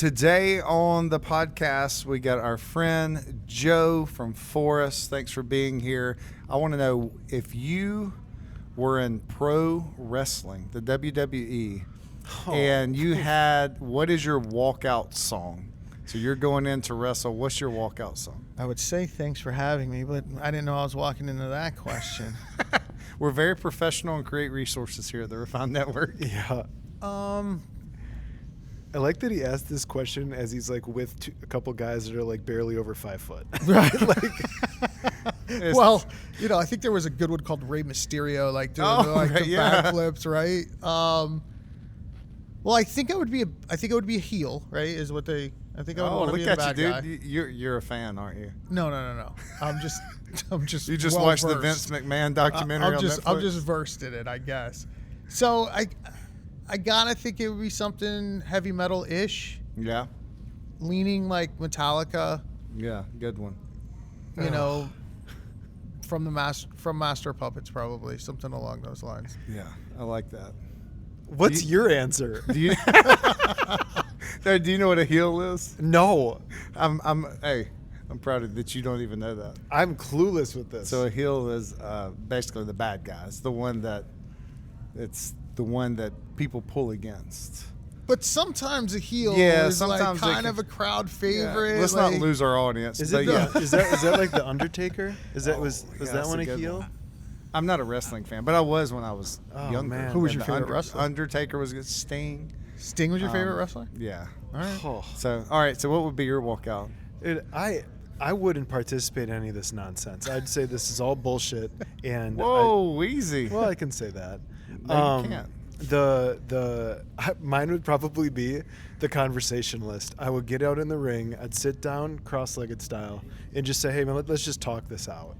Today on the podcast, we got our friend Joe from Phorest. Thanks for being here. I want to know if you were in pro wrestling, the WWE, and you had, what is your walkout song? So you're going in to wrestle. What's your walkout song? I would say thanks for having me, but I didn't know I was walking into that question. We're very professional and create resources here at the Refined Network. Yeah. I like that he asked this question as he's like with a couple guys that are like barely over 5 foot. Right. Well, I think there was a good one called Rey Mysterio, like doing the backflips, right? Well, I think it would be a heel, right? Is what they. I think I would want to be the bad guy. You're a fan, aren't you? No. I'm just. You just watched the Vince McMahon documentary on Netflix? I'm just versed in it, I guess. So I gotta think it would be something heavy metal-ish. Yeah. Leaning like Metallica. Yeah, good one. From Master of Puppets, probably something along those lines. Yeah, I like that. What's your answer? Do you know what a heel is? No. I'm proud of that you don't even know that. I'm clueless with this. So a heel is basically the bad guy. It's the one that people pull against. But sometimes a heel is like kind of a crowd favorite. Yeah. Let's not lose our audience. Is that like the Undertaker? Was that one a heel? One. I'm not a wrestling fan, but I was when I was younger. Man. Who was your favorite wrestler? Undertaker was Sting. Sting was your favorite wrestler? Yeah. All right. Oh. So what would be your walkout? I wouldn't participate in any of this nonsense. I'd say this is all bullshit. And easy. Well, I can say that. No, you can't. Mine would probably be the conversationalist. I would get out in the ring. I'd sit down, cross-legged style, and just say, "Hey man, let's just talk this out."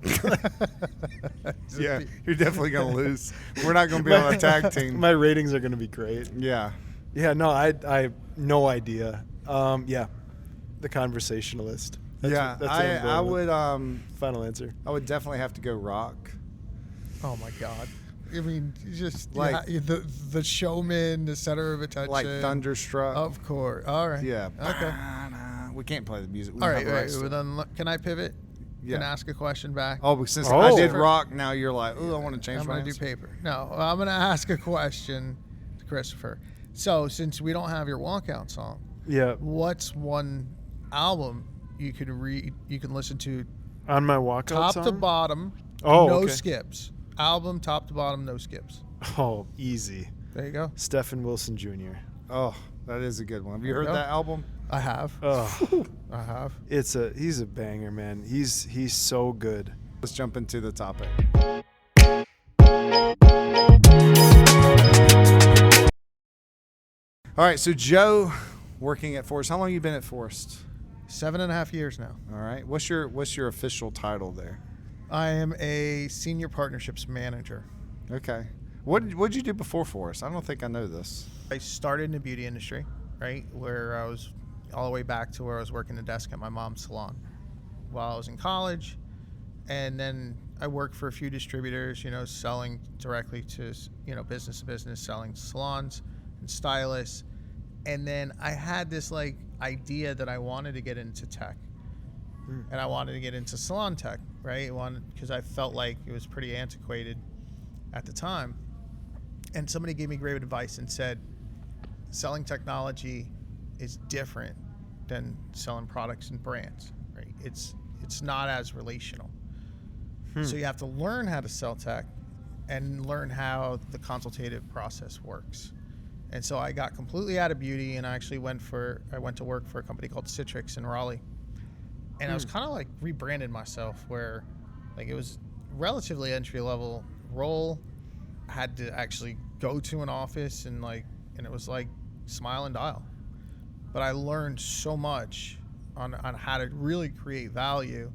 Yeah, you're definitely gonna lose. We're not gonna be on a tag team. My ratings are gonna be great. Yeah. Yeah. No, I have no idea. Yeah, the conversationalist. That's what I would. Final answer. I would definitely have to go rock. Oh my God. I mean, just like the showman, the center of attention, like Thunderstruck. Of course. All right. Yeah. Okay. We can't play the music. All right. Well, then, can I pivot? Yeah. And ask a question back? Oh, since I did rock, now you're like, I want to change. I'm gonna do paper. No, I'm gonna ask a question to Christopher. So, since we don't have your walkout song, what's one album you can listen to on my walkout top song? to bottom? No skips. Album top to bottom, no skips. Oh, easy. There you go. Stephen Wilson Jr. Oh, that is a good one. Have you heard that album? I have. Oh, I have. He's a banger, man. He's so good. Let's jump into the topic. All right, so Joe, working at Phorest. How long have you been at Phorest? 7.5 years now. All right. What's your official title there? I am a senior partnerships manager. Okay. What did you do before Phorest? I don't think I know this. I started in the beauty industry, right, where I was all the way back to where I was working the desk at my mom's salon while I was in college. And then I worked for a few distributors, selling directly to, business to business, selling to salons and stylists. And then I had this idea that I wanted to get into tech. And I wanted to get into salon tech, right? Because I felt like it was pretty antiquated at the time. And somebody gave me great advice and said, selling technology is different than selling products and brands, right? It's not as relational. So you have to learn how to sell tech and learn how the consultative process works. And so I got completely out of beauty and I actually went to work for a company called Citrix in Raleigh. And I was kind of rebranded myself where it was relatively entry-level role. I had to actually go to an office and it was smile and dial. But I learned so much on how to really create value.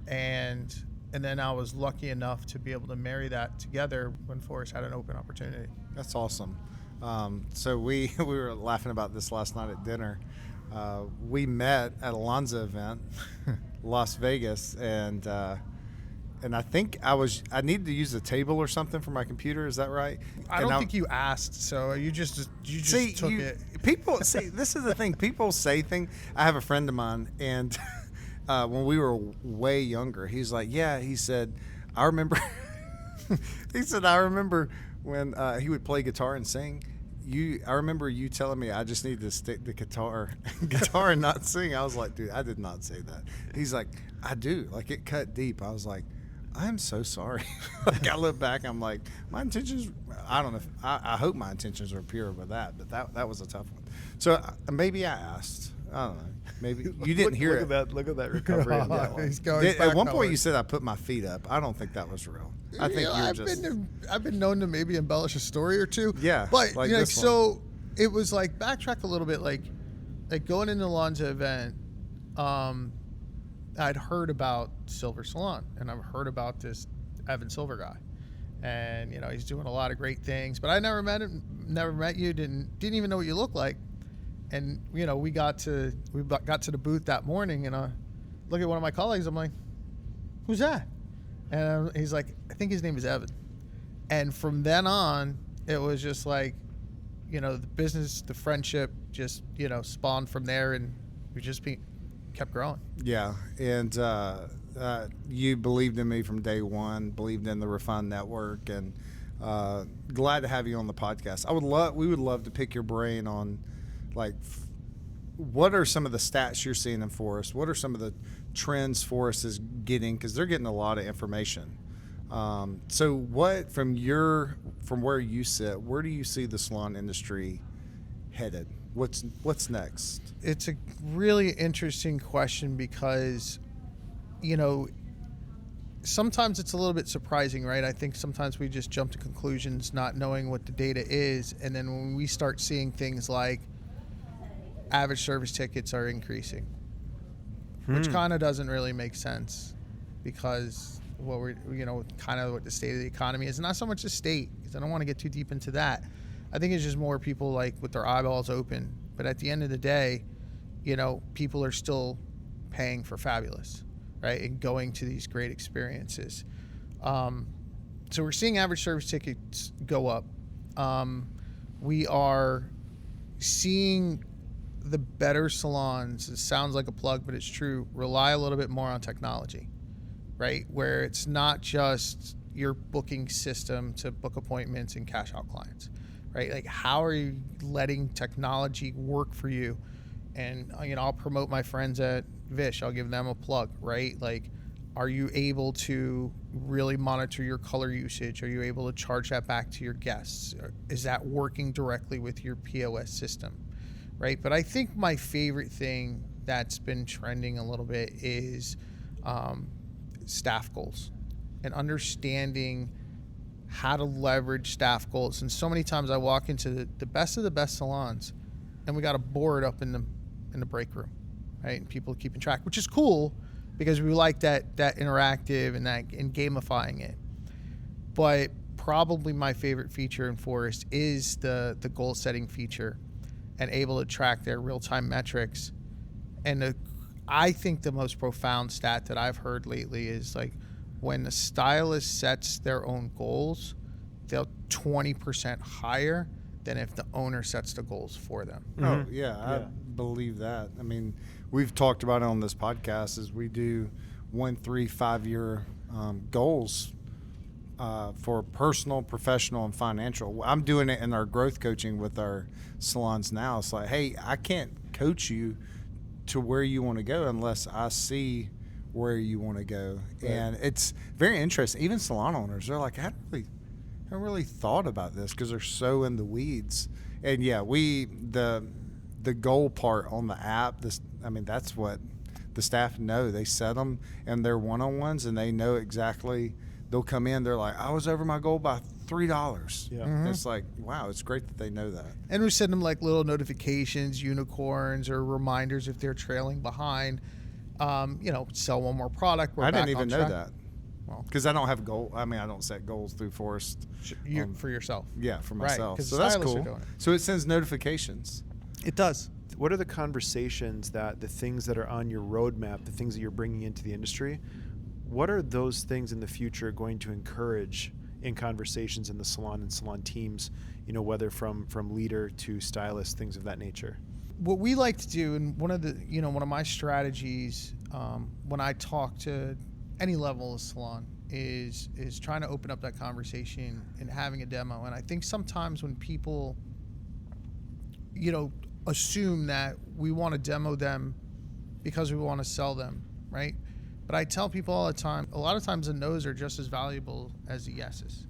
And then I was lucky enough to be able to marry that together when Phorest had an open opportunity. That's awesome. So we were laughing about this last night at dinner. We met at a Alonzo event, Las Vegas, and and I think I needed to use a table or something for my computer. Is that right? I don't think you asked, so you just took it. People see, this is the thing. People say things. I have a friend of mine, and when we were way younger, he's like, yeah. He said, I remember. He said, I remember when he would play guitar and sing. I remember you telling me I just need to stick the guitar and not sing. I was like, dude, I did not say that. He's like, I do. Like, it cut deep. I was like, I'm so sorry. Like, I look back, I'm like, my intentions, I don't know. I hope my intentions are pure with that, but that was a tough one. So maybe I asked. I don't know. Maybe you didn't hear it. Look at that recovery on that one. He's going At one point, you said I put my feet up. I don't think that was real. I think I've been known to maybe embellish a story or two. Yeah, but like like so, it was like backtrack a little bit. Like going into the Lonza event, I'd heard about Silver Salon, and I've heard about this Evan Silver guy, and he's doing a lot of great things. But I never met him, never met you, didn't even know what you looked like. And we got to the booth that morning, and I look at one of my colleagues. I'm like, "Who's that?" And he's like, "I think his name is Evan." And from then on, it was just like, the business, the friendship, just spawned from there, and we just kept growing. Yeah, and you believed in me from day one. Believed in the Refine Network, and glad to have you on the podcast. We would love to pick your brain on. Like, what are some of the stats you're seeing in Phorest? What are some of the trends Phorest is getting? Because they're getting a lot of information. So what, from where you sit, where do you see the salon industry headed? What's next? It's a really interesting question because, sometimes it's a little bit surprising, right? I think sometimes we just jump to conclusions not knowing what the data is. And then when we start seeing things like average service tickets are increasing, which kind of doesn't really make sense because kind of what the state of the economy is. And not so much the state, because I don't want to get too deep into that. I think it's just more people like with their eyeballs open. But at the end of the day, people are still paying for fabulous, right? And going to these great experiences. So we're seeing average service tickets go up. We are seeing the better salons, it sounds like a plug, but it's true, rely a little bit more on technology, right? Where it's not just your booking system to book appointments and cash out clients, right? Like, how are you letting technology work for you? And, I'll promote my friends at Vish. I'll give them a plug, right? Like, are you able to really monitor your color usage? Are you able to charge that back to your guests? Is that working directly with your POS system? Right, but I think my favorite thing that's been trending a little bit is staff goals and understanding how to leverage staff goals. And so many times I walk into the best of the best salons, and we got a board up in the break room, right? And people keeping track, which is cool because we like that interactive and gamifying it. But probably my favorite feature in Phorest is the goal setting feature, and able to track their real-time metrics. And I think the most profound stat that I've heard lately is like when the stylist sets their own goals, they're 20% higher than if the owner sets the goals for them. Mm-hmm. Oh, yeah, I believe that. I mean, we've talked about it on this podcast as we do 1, 3, 5 year goals for personal, professional, and financial. I'm doing it in our growth coaching with our salons now. It's like, hey, I can't coach you to where you want to go unless I see where you want to go. Right. And it's very interesting. Even salon owners, they're like, I haven't really thought about this because they're so in the weeds. And yeah, the goal part on the app, that's what the staff know. They set them in their one-on-ones, and they know exactly. They'll come in, they're like, I was over my goal by $3. Yeah. Mm-hmm. It's like, wow, it's great that they know that. And we send them like little notifications, unicorns, or reminders if they're trailing behind. Sell one more product. I didn't even know that. Because I don't have goal. I don't set goals through Phorest. For yourself. Yeah, for myself. Right, so that's cool. So it sends notifications. It does. What are the conversations the things that are on your roadmap, the things that you're bringing into the industry, what are those things in the future going to encourage in conversations in the salon and salon teams, whether from leader to stylist, things of that nature? What we like to do, and one of my strategies when I talk to any level of salon is trying to open up that conversation and having a demo. And I think sometimes when people, assume that we want to demo them because we want to sell them, right? But I tell people all the time, a lot of times the no's are just as valuable as the yeses.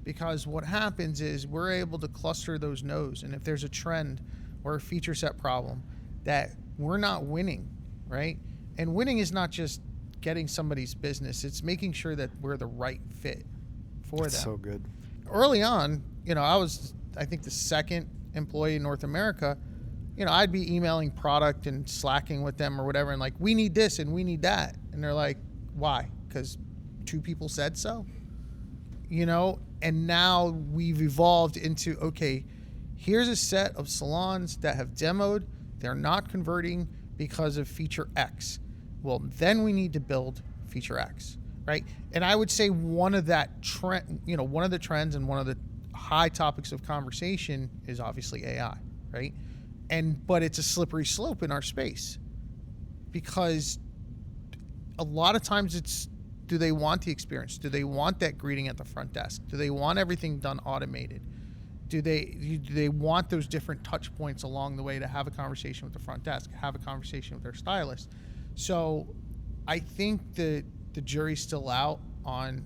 Because what happens is we're able to cluster those no's. And if there's a trend or a feature set problem that we're not winning, right? And winning is not just getting somebody's business. It's making sure that we're the right fit for That's them. so good. Early on, I was, I think, the second employee in North America. I'd be emailing product and slacking with them or whatever, and like, we need this and we need that. And they're like, why? Because 2 people said so? And now we've evolved into, okay, here's a set of salons that have demoed. They're not converting because of feature X. Well, then we need to build feature X, right? And I would say one of the trends and one of the high topics of conversation is obviously AI, right? But it's a slippery slope in our space, because a lot of times it's, do they want the experience? Do they want that greeting at the front desk? Do they want everything done automated? Do they want those different touch points along the way to have a conversation with the front desk, have a conversation with their stylist? So I think that the jury's still out on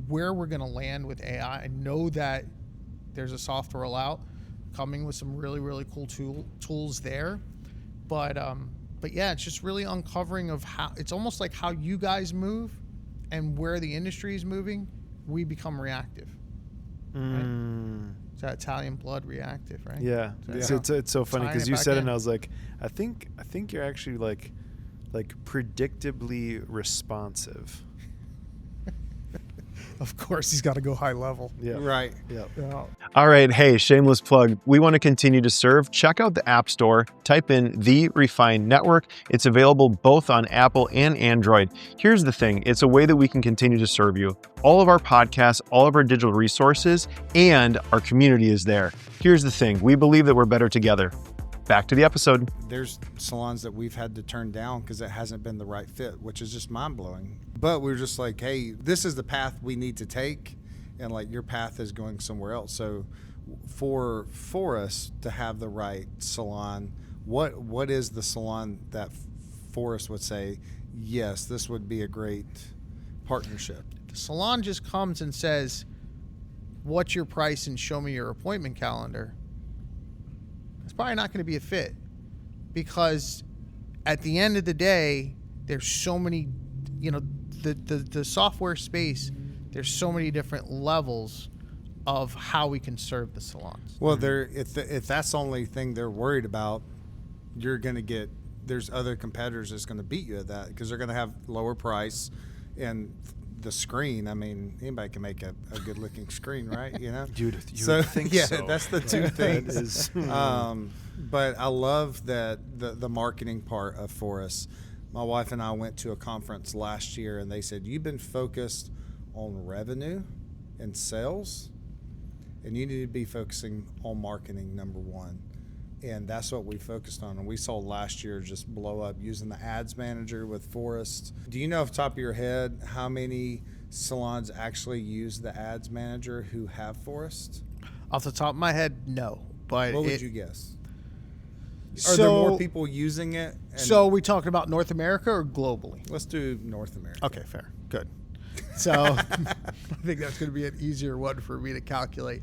where we're going to land with AI. I know that there's a soft rollout coming with some really, really cool tools there. But yeah, it's just really uncovering of how, it's almost like how you guys move and where the industry is moving, we become reactive. Right? It's that Italian blood, reactive, right? Yeah. So It's so funny because you said it and I was like, I think you're actually like predictably responsive. Of course, he's got to go high level. Yeah. Right. Yeah. All right, hey, shameless plug. We want to continue to serve. Check out the App Store, type in The Refined Network. It's available both on Apple and Android. Here's the thing, it's a way that we can continue to serve you. All of our podcasts, all of our digital resources, and our community is there. Here's the thing, we believe that we're better together. Back to the episode. There's salons that we've had to turn down because it hasn't been the right fit, which is just mind-blowing. But we're just like, hey, this is the path we need to take, and like your path is going somewhere else. So for us to have the right salon, what is the salon that Phorest would say, yes, this would be a great partnership? The salon just comes and says, what's your price and show me your appointment calendar. It's probably not going to be a fit, because at the end of the day, there's so many, the software space, there's so many different levels of how we can serve the salons. Well, if that's the only thing they're worried about, there's other competitors that's going to beat you at that, because they're going to have lower price and the screen. I mean, anybody can make a good looking screen, right? Dude, so think yeah, so. that's the two things. But I love that the marketing part of Phorest. My wife and I went to a conference last year, and they said, you've been focused on revenue and sales, and you need to be focusing on marketing, number one. And that's what we focused on. And we saw last year just blow up using the ads manager with Phorest. Do you know off the top of your head how many salons actually use the ads manager who have Phorest? Off the top of my head, no. But what would you guess? Are there more people using it? So we talking about North America or globally? Let's do North America. Okay, fair. Good. So I think that's going to be an easier one for me to calculate.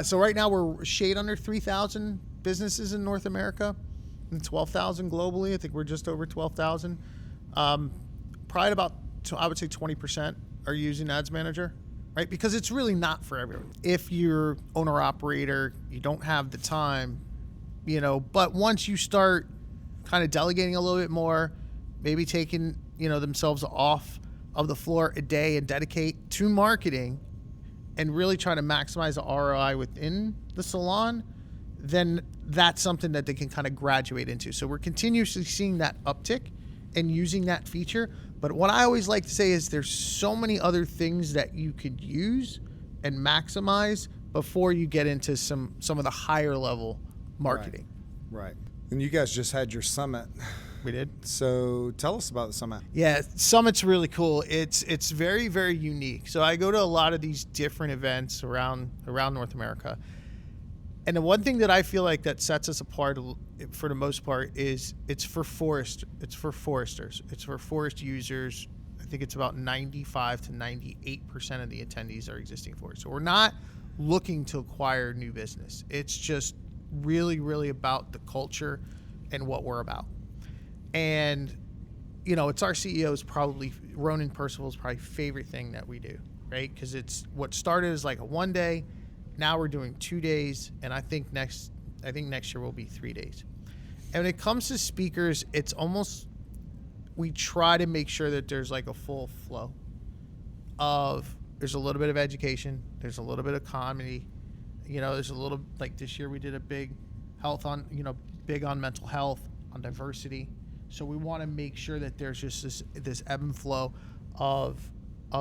So right now we're shade under 3,000 businesses in North America and 12,000 globally. I think we're just over 12,000. Probably about, I would say 20% are using Ads Manager, right? Because it's really not for everyone. If you're owner operator, you don't have the time, but once you start kind of delegating a little bit more, maybe taking, themselves off of the floor a day and dedicate to marketing and really try to maximize the ROI within the salon, then that's something that they can kind of graduate into. So we're continuously seeing that uptick and using that feature. But what I always like to say is there's so many other things that you could use and maximize before you get into some of the higher level marketing. Right. And you guys just had your summit. We did. So tell us about the summit. Yeah, Summit's really cool. It's very, very unique. So I go to a lot of these different events around North America. And the one thing that I feel like that sets us apart for the most part is it's for foresters. It's for forest users. I think it's about 95 to 98% of the attendees are existing foresters. So we're not looking to acquire new business. It's just really, really about the culture and what we're about. And, you know, it's our CEO's probably, Ronan Percival's probably favorite thing that we do, right? Because it's what started as like a 1 day. Now we're doing 2 days. And I think next year will be 3 days. And when it comes to speakers, it's almost, we try to make sure that there's like a full flow of, there's a little bit of education. There's a little bit of comedy. You know, there's a little, like this year we did a big big on mental health, on diversity. So we want to make sure that there's just this ebb and flow of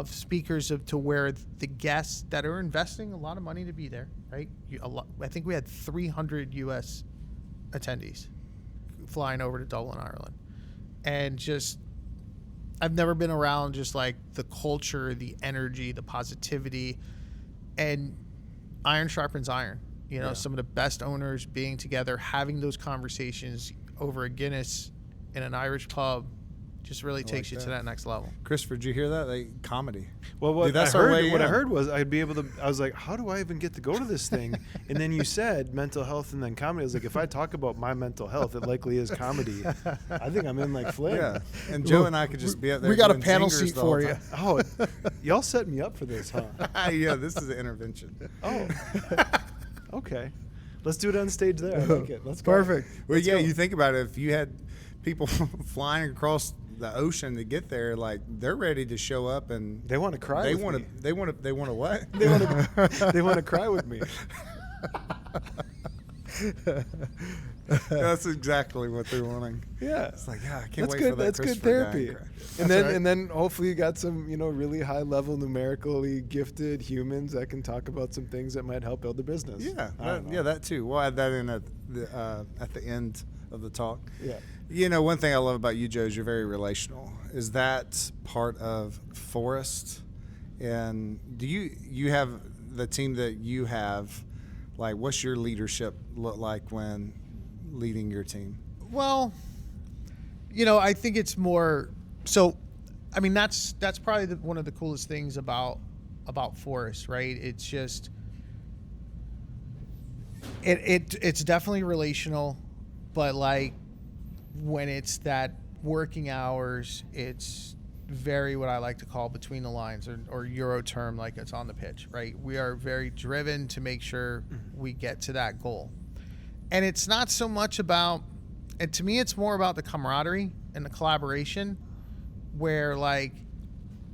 speakers to where the guests that are investing a lot of money to be there, right? I think we had 300 U.S. attendees flying over to Dublin, Ireland. And just, I've never been around just like the culture, the energy, the positivity, and iron sharpens iron. You know, some of the best owners being together, having those conversations over a Guinness in an Irish pub just really takes you to that next level. Christopher, did you hear that? Like, comedy. Well, what Dude, that's I our heard, way what I in. heard was I was like, how do I even get to go to this thing? And then you said mental health and then comedy. I was like, if I talk about my mental health, it likely is comedy. I think I'm in like Flynn. Yeah. And Joe and I could just be up there. We got a doing panel zingers seat the whole for you. time. Oh, y'all set me up for this, huh? Yeah, this is an intervention. Oh, okay. Let's do it on stage there. I like it. Let's go. Perfect. Well, Let's yeah, go. you think about it. If you had people flying across the ocean to get there, like they're ready to show up and They want to cry. they with want me. to. They want to. They want to what? They want to. They want to cry with me. That's exactly what they're wanting. Yeah. It's like, yeah, I can't That's wait good. for that. That's good Christopher guy therapy. and cry. And That's then right. and then hopefully you got some really high level numerically gifted humans that can talk about some things that might help build the business. Yeah, I don't know. yeah, that too. We'll add that in at the end of the talk. Yeah. You know, one thing I love about you, Joe, is you're very relational. Is that part of Phorest? And do you have the team that you have? Like, what's your leadership look like when leading your team? Well, you know, I think it's more so. I mean, that's probably one of the coolest things about Phorest, right? It's just it's definitely relational, but like when it's that working hours, it's very what I like to call between the lines or Euro term, like it's on the pitch, right? We are very driven to make sure we get to that goal. And it's not so much about, and to me, it's more about the camaraderie and the collaboration where like,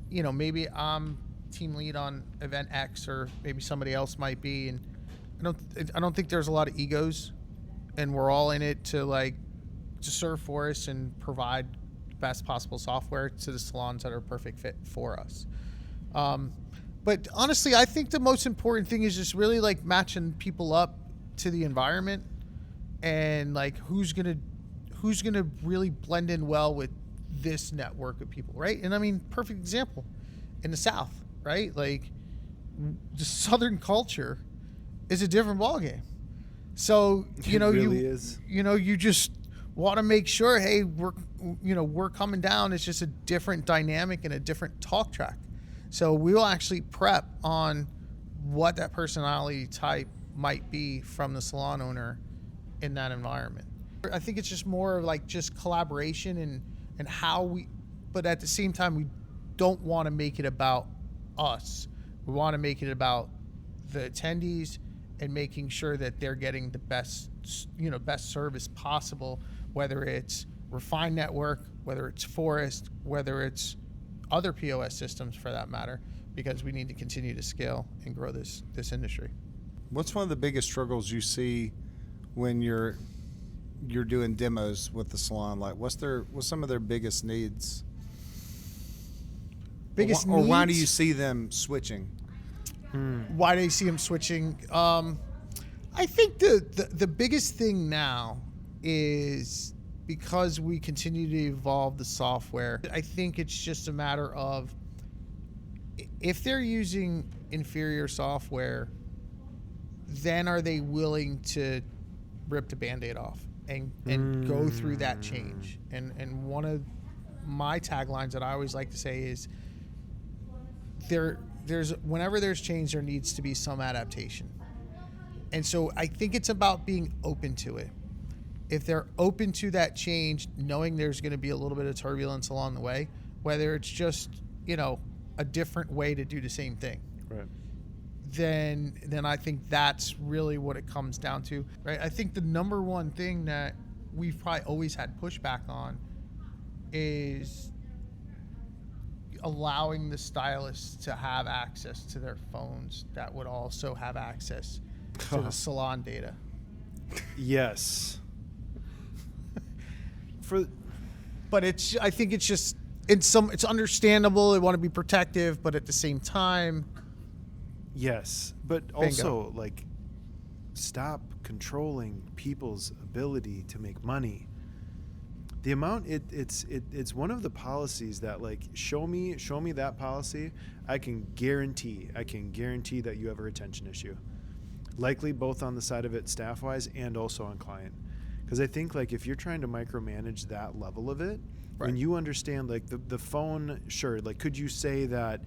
you know, maybe I'm team lead on event X or maybe somebody else might be. And I don't think there's a lot of egos, and we're all in it to serve Phorest and provide best possible software to the salons that are a perfect fit for us. But honestly, I think the most important thing is just really like matching people up to the environment and like who's gonna really blend in well with this network of people, right? And I mean, perfect example in the South, right? Like the Southern culture is a different ballgame. So you just want to make sure, hey, we're coming down. It's just a different dynamic and a different talk track. So we will actually prep on what that personality type might be from the salon owner in that environment. I think it's just more like just collaboration and how we, but at the same time, we don't want to make it about us. We want to make it about the attendees and making sure that they're getting the best service possible, whether it's Refined Network, whether it's Phorest, whether it's other POS systems for that matter, because we need to continue to scale and grow this industry. What's one of the biggest struggles you see when you're you're doing demos with the salon, like what's some of their biggest needs? Biggest or why do needs? you see them switching? Why do you see them switching? I think the biggest thing now is because we continue to evolve the software. I think it's just a matter of if they're using inferior software, then are they willing to rip the Band-Aid off and go through that change? And one of my taglines that I always like to say is there's whenever there's change, there needs to be some adaptation. And so I think it's about being open to it. If they're open to that change, knowing there's going to be a little bit of turbulence along the way, whether it's just, a different way to do the same thing. Right. Then I think that's really what it comes down to, right? I think the number one thing that we've probably always had pushback on is allowing the stylists to have access to their phones that would also have access to the salon data. Yes. But I think it's just it's understandable. They want to be protective, but at the same time, yes. But also stop controlling people's ability to make money. The amount it's one of the policies that show me that policy, I can guarantee that you have a retention issue. Likely both on the side of it staff wise and also on client. Because I think if you're trying to micromanage that level of it, right. When you understand the phone, sure, could you say that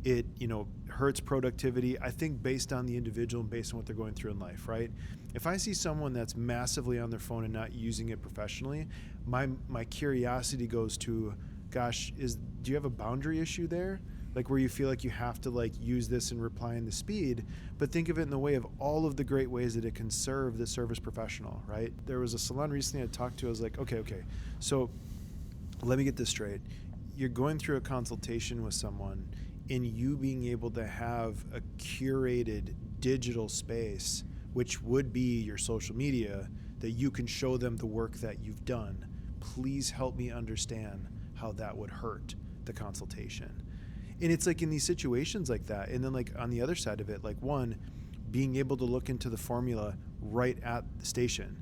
it hurts productivity? I think based on the individual and based on what they're going through in life, right? If I see someone that's massively on their phone and not using it professionally, my curiosity goes to, gosh, do you have a boundary issue there? Where you feel like you have to use this and reply in the speed, but think of it in the way of all of the great ways that it can serve the service professional, right? There was a salon recently I talked to, I was like, okay, so let me get this straight. You're going through a consultation with someone, and you being able to have a curated digital space, which would be your social media, that you can show them the work that you've done. Please help me understand how that would hurt the consultation. And it's in these situations like that. And then on the other side of it, one, being able to look into the formula right at the station.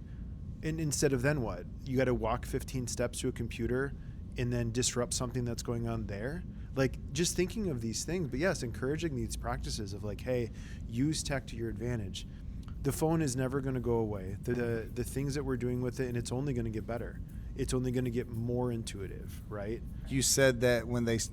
And instead of then what? You got to walk 15 steps to a computer and then disrupt something that's going on there. Just thinking of these things, but yes, encouraging these practices of hey, use tech to your advantage. The phone is never going to go away. The things that we're doing with it, and it's only going to get better. It's only going to get more intuitive, right? You said that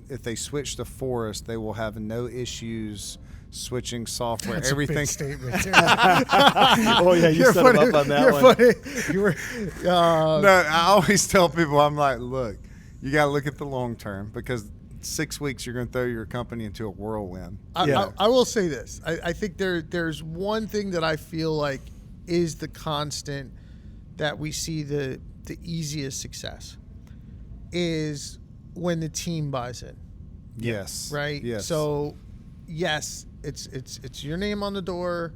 if they switch to Phorest, they will have no issues switching software. That's everything. a big statement. Oh yeah, you set them up on that one. Funny. You were. No, I always tell people, I'm like, look, you got to look at the long term, because 6 weeks you're going to throw your company into a whirlwind. I will say this. I think there's one thing that I feel like is the constant that we see the easiest success is when the team buys it. Yes. Right? Yes. So, yes, it's your name on the door.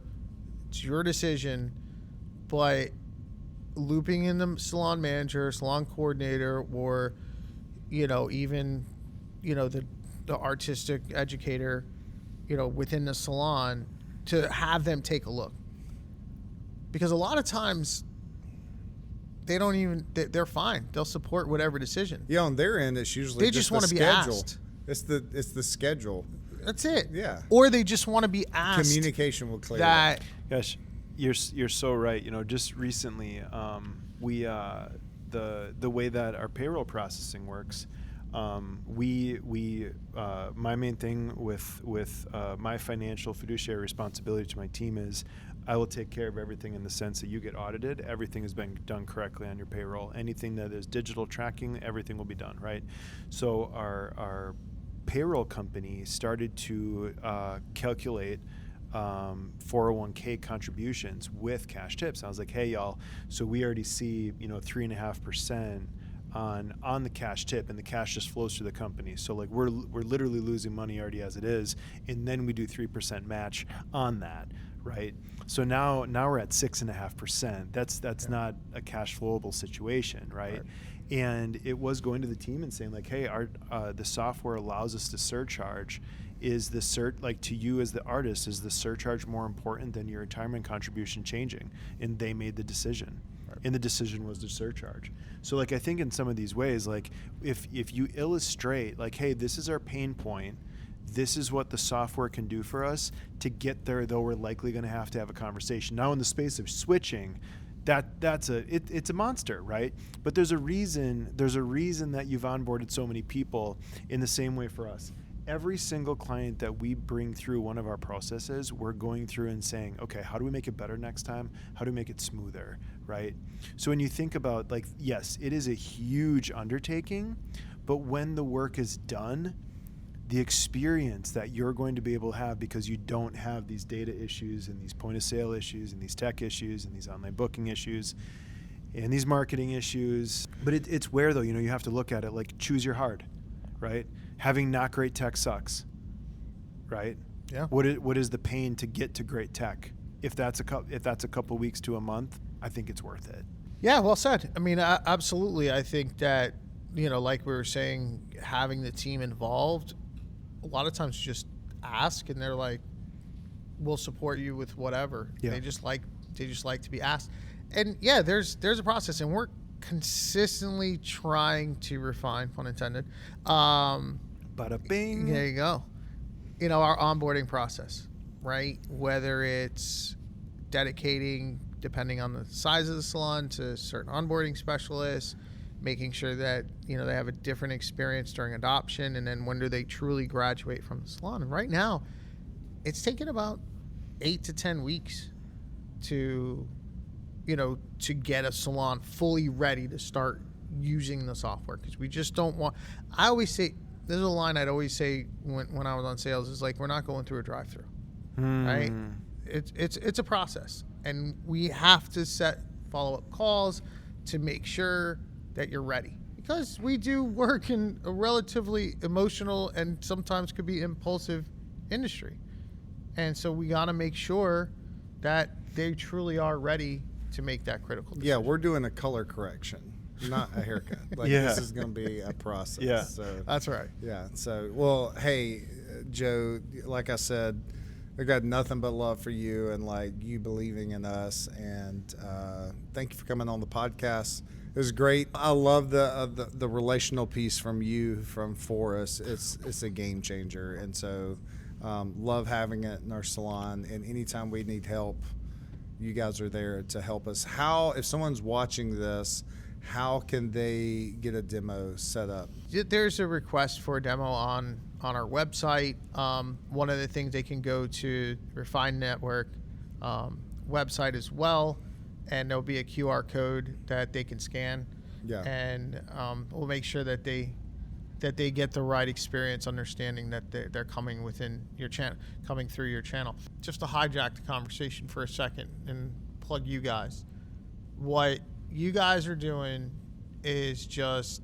It's your decision. But looping in the salon manager, salon coordinator, or, even, the artistic educator, within the salon, to have them take a look. Because a lot of times they're fine. They'll support whatever decision. Yeah, on their end, it's usually they just want to be schedule. asked. It's the schedule. That's it. Yeah. Or they just want to be asked. Communication will clear that. Gosh, you're so right. Just recently, we the way that our payroll processing works, my main thing with my financial fiduciary responsibility to my team is I will take care of everything in the sense that you get audited. Everything has been done correctly on your payroll. Anything that is digital tracking, everything will be done, right? So our payroll company started to calculate 401k contributions with cash tips. I was like, hey, y'all, so we already see 3.5% on the cash tip, and the cash just flows through the company. So we're literally losing money already as it is, and then we do 3% match on that, right? So now we're at 6.5%. That's not a cash flowable situation, right? And it was going to the team and saying like, hey, the software allows us to surcharge. Is the like to you as the artist, is the surcharge more important than your retirement contribution changing? And they made the decision. And the decision was to surcharge. So like I think in some of these ways, like if you illustrate like, hey, this is our pain point, this is what the software can do for us, to get there though we're likely going to have a conversation. Now in the space of switching, it's a monster, right? But there's a reason that you've onboarded so many people in the same way for us. Every single client that we bring through one of our processes, we're going through and saying, okay, how do we make it better next time? How do we make it smoother, right? So when you think about like, yes, it is a huge undertaking, but when the work is done, the experience that you're going to be able to have, because you don't have these data issues and these point of sale issues and these tech issues and these online booking issues and these marketing issues. But it's where though, you have to look at it like choose your hard, right? Having not great tech sucks, right? Yeah. What is the pain to get to great tech? If that's a couple weeks to a month, I think it's worth it. Yeah, well said. I mean, absolutely. I think that, like we were saying, having the team involved, a lot of times just ask and they're like, we'll support you with whatever. Yeah. They just like to be asked. And yeah, there's a process, and we're consistently trying to refine, pun intended. Bada bing. There you go. Our onboarding process, right? Whether it's dedicating, depending on the size of the salon, to certain onboarding specialists, making sure that, they have a different experience during adoption, and then when do they truly graduate from the salon. And right now, it's taken about 8 to 10 weeks to get a salon fully ready to start using the software, because we just don't want, I always say, there's a line I'd always say when I was on sales, is like, we're not going through a drive-through, right? It's a process, and we have to set follow-up calls to make sure that you're ready, because we do work in a relatively emotional and sometimes could be impulsive industry. And so we got to make sure that they truly are ready to make that critical decision. Yeah, we're doing a color correction, not a haircut. This is going to be a process. Yeah, so that's right. Yeah. So, well, hey, Joe, like I said, I got nothing but love for you and like you believing in us. And thank you for coming on the podcast. It was great. I love the relational piece from you from Phorest. It's a game changer, and so love having it in our salon. And anytime we need help, you guys are there to help us. How, if someone's watching this, how can they get a demo set up? There's a request for a demo on our website. One of the things, they can go to Refine Network website as well, and there'll be a QR code that they can scan. Yeah. And we'll make sure that they get the right experience, understanding that they're coming within your channel, coming through your channel. Just to hijack the conversation for a second and plug you guys. What you guys are doing is just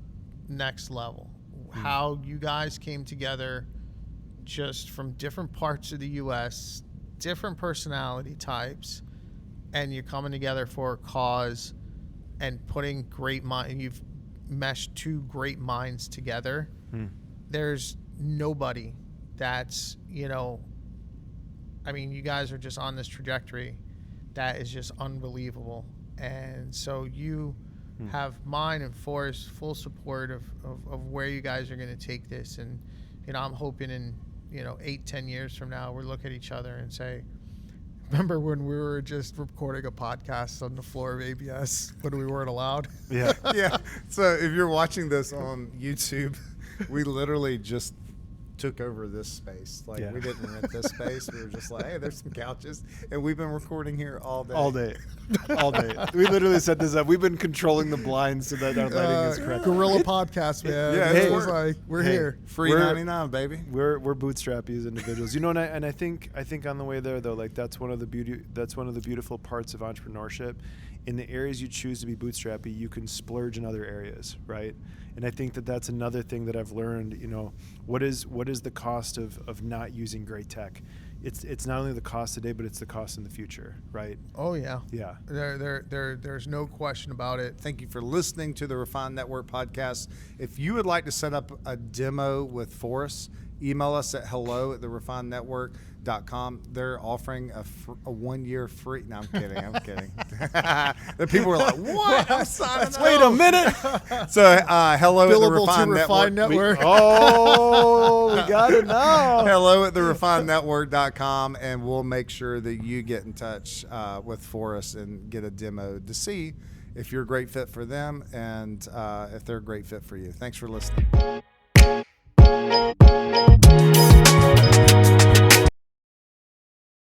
next level. How you guys came together just from different parts of the U.S., different personality types, and you're coming together for a cause and putting great mind. You've meshed two great minds together. There's nobody that's, you guys are just on this trajectory that is just unbelievable. And so you have mine and Phorest's full support of where you guys are going to take this. And, I'm hoping in, 8-10 years from now, we look at each other and say, remember when we were just recording a podcast on the floor of ABS when we weren't allowed? Yeah. Yeah. So if you're watching this on YouTube, we literally just took over this space. We didn't rent this space. We were just like, hey, there's some couches, and we've been recording here all day. All day. We literally set this up. We've been controlling the blinds so that our lighting is correct. Guerrilla podcast, man. Yeah, It was like, we're here. Free 99, baby. We're bootstrappy as individuals, and I think on the way there though, like that's one of the beautiful parts of entrepreneurship. In the areas you choose to be bootstrappy, you can splurge in other areas, right? And I think that's another thing that I've learned. What is the cost of not using great tech? it's not only the cost today, but it's the cost in the future, right? Oh yeah. Yeah. There's no question about it. Thank you for listening to the Refined Network podcast. If you would like to set up a demo with Phorest, email us at hello@therefinednetwork.com. They're offering a 1 year free. No, I'm kidding. I'm kidding. The people were like, what? I'm signing up. Wait a minute. So hello at the Billable Refined to Refined Network. Network. We got it now. Hello at therefinednetwork.com, and we'll make sure that you get in touch with Phorest and get a demo to see if you're a great fit for them and if they're a great fit for you. Thanks for listening.